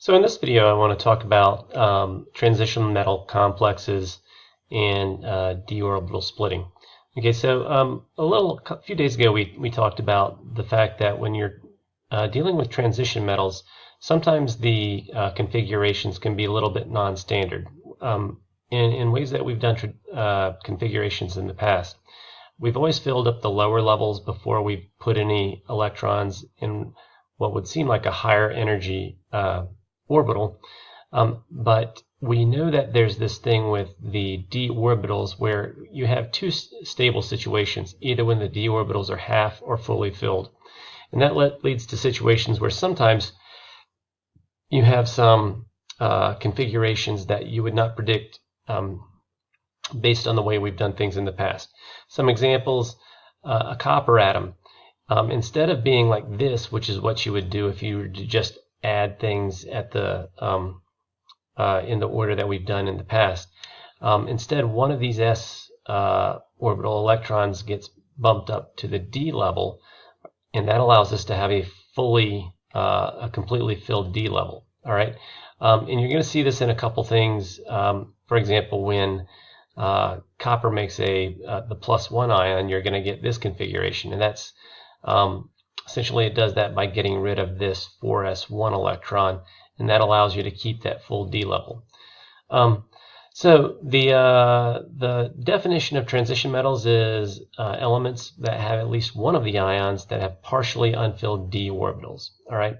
So in this video, I want to talk about transition metal complexes and d orbital splitting. Okay, so a few days ago, we talked about the fact that when you're dealing with transition metals, sometimes the configurations can be a little bit non-standard. In ways that we've done configurations in the past, we've always filled up the lower levels before we put any electrons in what would seem like a higher energy orbital, but we know that there's this thing with the d orbitals where you have two stable situations, either when the d orbitals are half or fully filled. And that leads to situations where sometimes you have some configurations that you would not predict based on the way we've done things in the past. Some examples, a copper atom. Instead of being like this, which is what you would do if you were to just add things at the in the order that we've done in the past. Instead, one of these s orbital electrons gets bumped up to the d level, and that allows us to have a completely filled d level. All right, and you're going to see this in a couple things. For example, when copper makes the +1 ion, you're going to get this configuration, and that's essentially it does that by getting rid of this 4s1 electron, and that allows you to keep that full d level. So the definition of transition metals is elements that have at least one of the ions that have partially unfilled d orbitals. All right,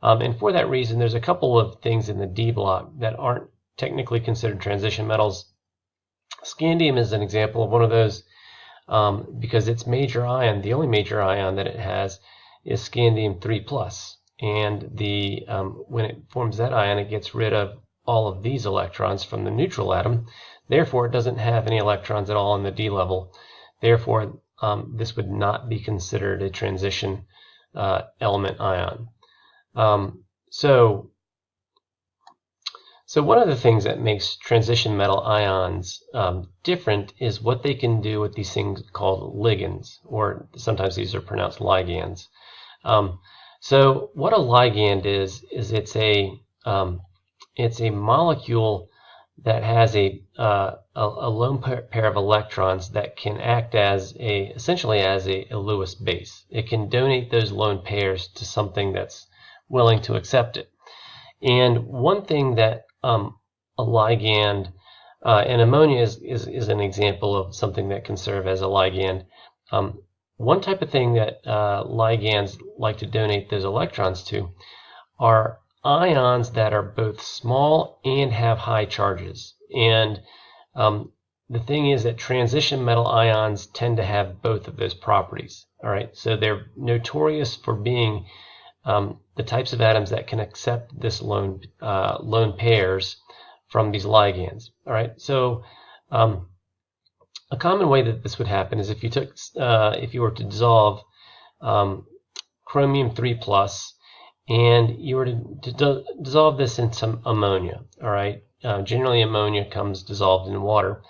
and for that reason, there's a couple of things in the d block that aren't technically considered transition metals. Scandium is an example of one of those because its major ion, the only major ion that it has, is scandium 3+, and when it forms that ion, it gets rid of all of these electrons from the neutral atom. Therefore, it doesn't have any electrons at all in the d level. Therefore, this would not be considered a transition element ion. So one of the things that makes transition metal ions different is what they can do with these things called ligands, or sometimes these are pronounced ligands. So what a ligand is it's a molecule that has a lone pair of electrons that can act essentially as a Lewis base. It can donate those lone pairs to something that's willing to accept it. And one thing that a ligand, and ammonia is an example of something that can serve as a ligand. One type of thing that ligands like to donate those electrons to are ions that are both small and have high charges. And the thing is that transition metal ions tend to have both of those properties. All right, so they're notorious for being the types of atoms that can accept this lone pairs from these ligands. All right, so a common way that this would happen is if you were to dissolve chromium 3+, and you were to dissolve this in some ammonia. All right, generally ammonia comes dissolved in water,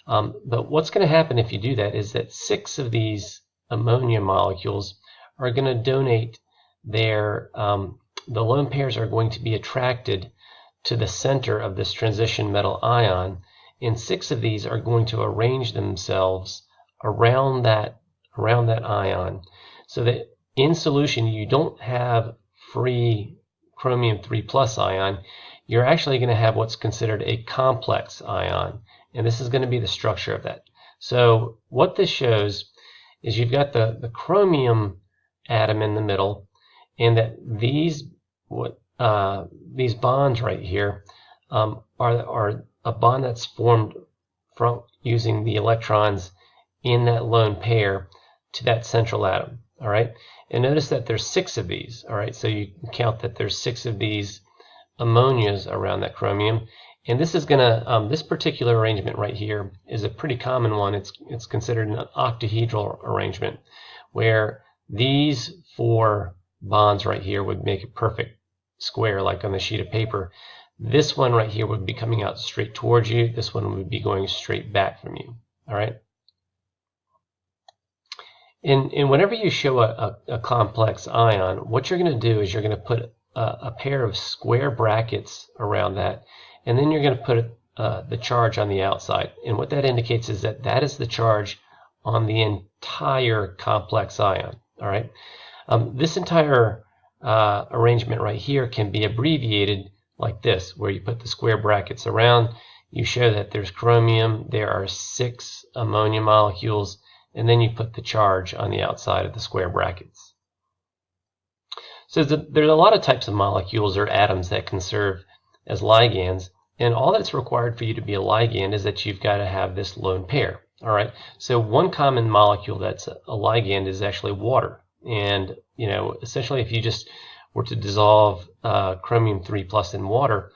but what's going to happen if you do that is that 6 of these ammonia molecules are going to donate the lone pairs are going to be attracted to the center of this transition metal ion, and 6 of these are going to arrange themselves around that ion, so that in solution you don't have free chromium 3+ ion. You're actually going to have what's considered a complex ion, and this is going to be the structure of that. So what this shows is you've got the chromium atom in the middle, and that these bonds right here are a bond that's formed from using the electrons in that lone pair to that central atom. All right, and notice that there's 6 of these. All right, so you can count that there's 6 of these ammonias around that chromium, and this is gonna this particular arrangement right here is a pretty common one. It's considered an octahedral arrangement, where these 4 bonds right here would make a perfect square like on the sheet of paper. This one right here would be coming out straight towards you. This one would be going straight back from you. All right. And whenever you show a complex ion, what you're going to do is you're going to put a pair of square brackets around that, and then you're going to put the charge on the outside. And what that indicates is that that is the charge on the entire complex ion. All right. This entire arrangement right here can be abbreviated like this, where you put the square brackets around, you show that there's chromium, there are 6 ammonia molecules, and then you put the charge on the outside of the square brackets. So there's a lot of types of molecules or atoms that can serve as ligands, and all that's required for you to be a ligand is that you've got to have this lone pair. All right. So one common molecule that's a ligand is actually water, and essentially if you just were to dissolve chromium 3+ in water,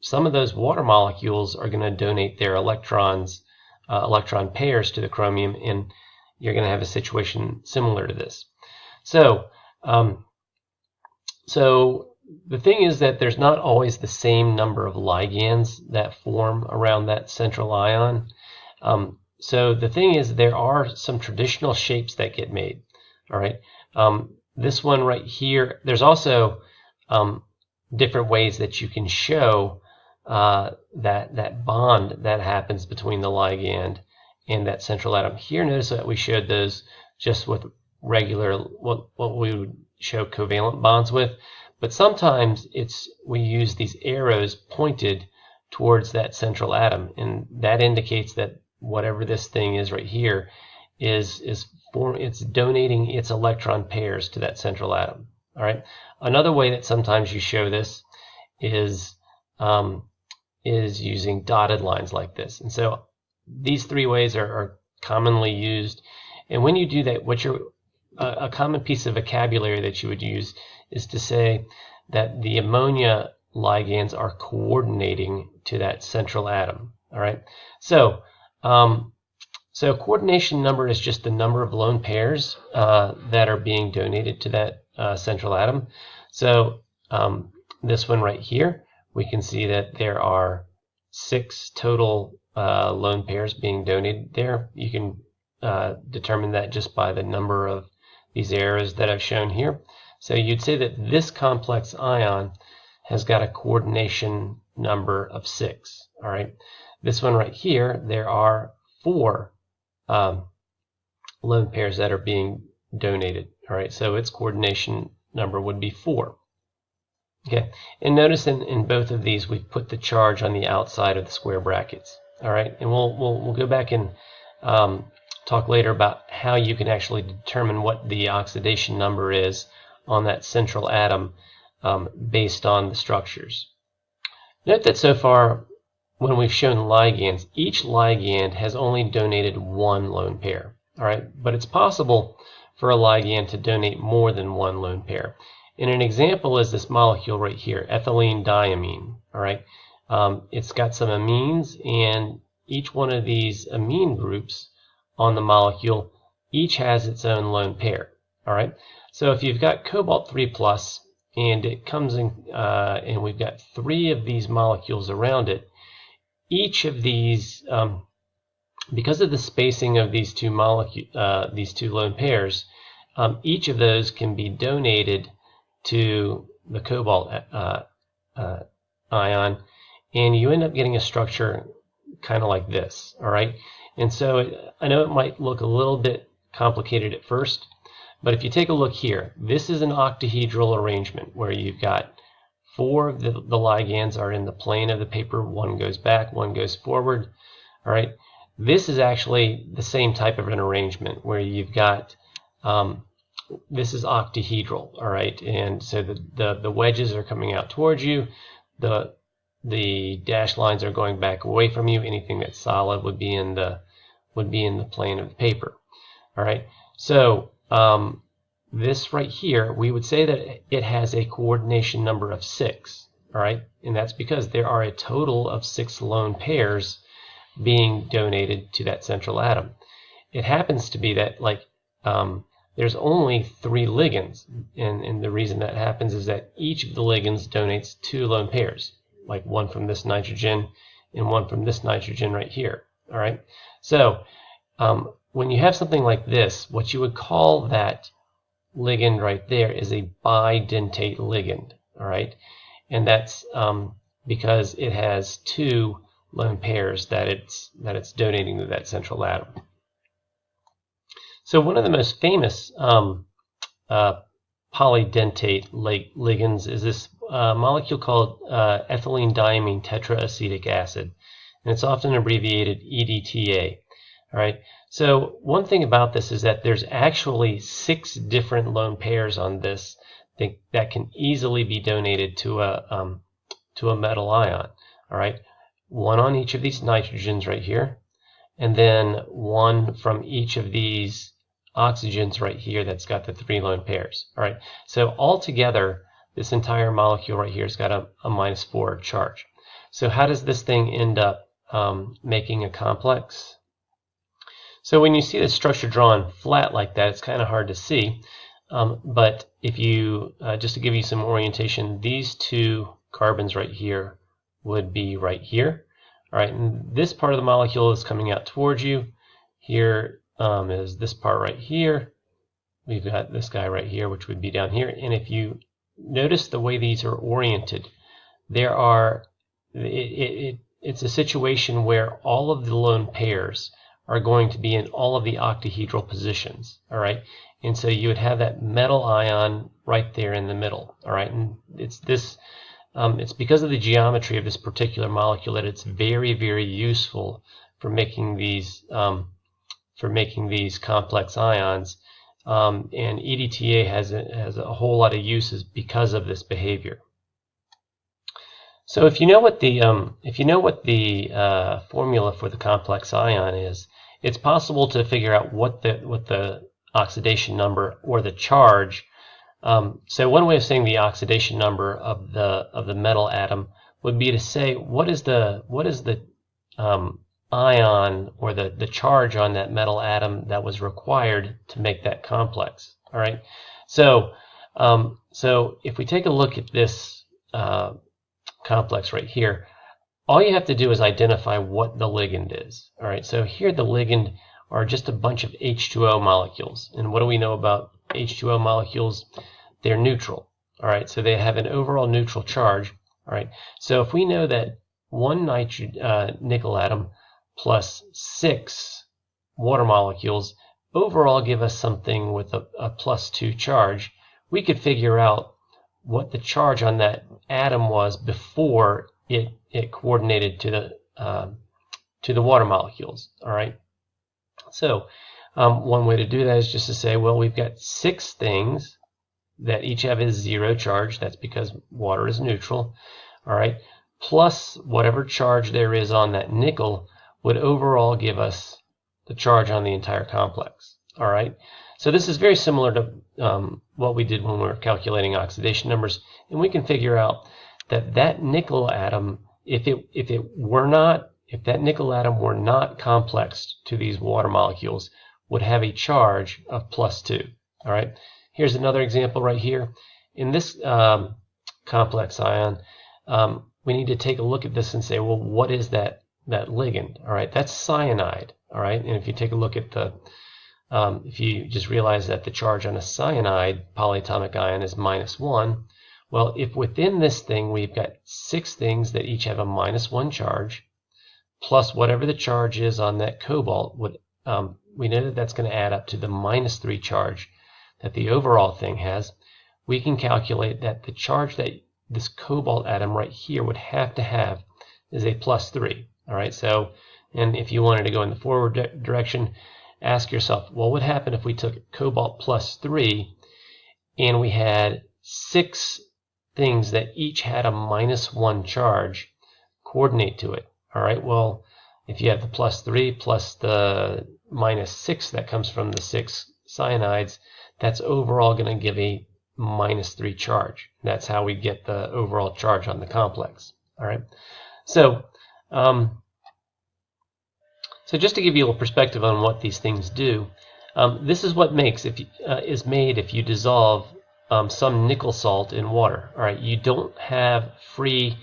some of those water molecules are going to donate their electron pairs to the chromium, and you're going to have a situation similar to this. So the thing is that there's not always the same number of ligands that form around that central ion. So the thing is, there are some traditional shapes that get made. All right. This one right here, there's also different ways that you can show that bond that happens between the ligand and that central atom. Here, notice that we showed those just with regular, what we would show covalent bonds with, but sometimes we use these arrows pointed towards that central atom, and that indicates that whatever this thing is right here it's donating its electron pairs to that central atom. All right. Another way that sometimes you show this is using dotted lines like this. And so these 3 ways are commonly used. And when you do that, a common piece of vocabulary that you would use is to say that the ammonia ligands are coordinating to that central atom. All right. So coordination number is just the number of lone pairs that are being donated to that central atom. So this one right here, we can see that there are 6 total lone pairs being donated there. You can determine that just by the number of these arrows that I've shown here. So you'd say that this complex ion has got a coordination number of 6. All right. This one right here, there are 4 lone pairs that are being donated. All right, so its coordination number would be 4. Okay, and notice in both of these we've put the charge on the outside of the square brackets. All right, and we'll go back and talk later about how you can actually determine what the oxidation number is on that central atom based on the structures. Note that so far, when we've shown ligands, each ligand has only donated 1 lone pair. All right, but it's possible for a ligand to donate more than 1 lone pair. And an example is this molecule right here, ethylene diamine. All right, it's got some amines, and each one of these amine groups on the molecule each has its own lone pair. All right, so if you've got cobalt 3+, and it comes in, and we've got 3 of these molecules around it, each of these, because of the spacing of these 2 lone pairs, each of those can be donated to the cobalt ion, and you end up getting a structure kind of like this. All right, and so I know it might look a little bit complicated at first, but if you take a look here, this is an octahedral arrangement where you've got 4 of the ligands are in the plane of the paper. 1 goes back, 1 goes forward. All right. This is actually the same type of an arrangement where you've got, this is octahedral. All right. And so the wedges are coming out towards you. The dashed lines are going back away from you. Anything that's solid would be in the plane of the paper. All right. So this right here, we would say that it has a coordination number of 6, all right? And that's because there are a total of 6 lone pairs being donated to that central atom. It happens to be that, there's only 3 ligands, and the reason that happens is that each of the ligands donates 2 lone pairs, like 1 from this nitrogen and 1 from this nitrogen right here, all right? So when you have something like this, what you would call that ligand right there is a bidentate ligand. all right? And that's because it has 2 lone pairs that it's donating to that central atom. So one of the most famous polydentate ligands is this molecule called ethylene diamine tetraacetic acid, and it's often abbreviated EDTA. All right. So one thing about this is that there's actually 6 different lone pairs on this that can easily be donated to a metal ion. All right. 1 on each of these nitrogens right here, and then 1 from each of these oxygens right here that's got the 3 lone pairs. All right. So altogether, this entire molecule right here has got a -4 charge. So how does this thing end up making a complex? So when you see the structure drawn flat like that, it's kind of hard to see. But if you, just to give you some orientation, these 2 carbons right here would be right here. All right, and this part of the molecule is coming out towards you. Here is this part right here. We've got this guy right here, which would be down here. And if you notice the way these are oriented, there are, it's a situation where all of the lone pairs are going to be in all of the octahedral positions, all right? And so you would have that metal ion right there in the middle, all right? And it's this, it's because of the geometry of this particular molecule that it's very, very useful for making these complex ions. And EDTA has a whole lot of uses because of this behavior. So if you know what the formula for the complex ion is, it's possible to figure out what the oxidation number or the charge. So one way of saying the oxidation number of the metal atom would be to say what is the ion or the charge on that metal atom that was required to make that complex. All right. So if we take a look at this complex right here, all you have to do is identify what the ligand is. All right, so here the ligand are just a bunch of H2O molecules. And what do we know about H2O molecules? They're neutral. All right, so they have an overall neutral charge. All right, so if we know that 1 nickel atom plus 6 water molecules overall give us something with a +2 charge, we could figure out what the charge on that atom was before it coordinated to the water molecules. All right. So one way to do that is just to say, well, we've got 6 things that each have a 0 charge. That's because water is neutral. All right. Plus whatever charge there is on that nickel would overall give us the charge on the entire complex. All right. So this is very similar to what we did when we were calculating oxidation numbers, and we can figure out that nickel atom, if that nickel atom were not complexed to these water molecules, would have a charge of +2. All right. Here's another example right here. In this complex ion, we need to take a look at this and say, well, what is that ligand? All right, that's cyanide. All right, and if you take a look at the if you just realize that the charge on a cyanide polyatomic ion is -1, well, if within this thing we've got 6 things that each have a -1 charge, plus whatever the charge is on that cobalt, we know that that's going to add up to the -3 charge that the overall thing has. We can calculate that the charge that this cobalt atom right here would have to have is a +3. All right, so, and if you wanted to go in the forward direction, ask yourself, well, what would happen if we took cobalt +3 and we had 6 things that each had a -1 charge coordinate to it? All right, well, if you have the +3 plus the -6 that comes from the 6 cyanides, that's overall going to give a -3 charge. That's how we get the overall charge on the complex. All right, so so just to give you a little perspective on what these things do, this is what is made if you dissolve some nickel salt in water. All right, you don't have free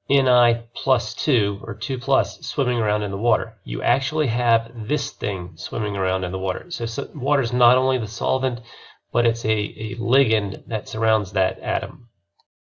Ni+2 or 2+ swimming around in the water. You actually have this thing swimming around in the water. So water is not only the solvent, but it's a ligand that surrounds that atom.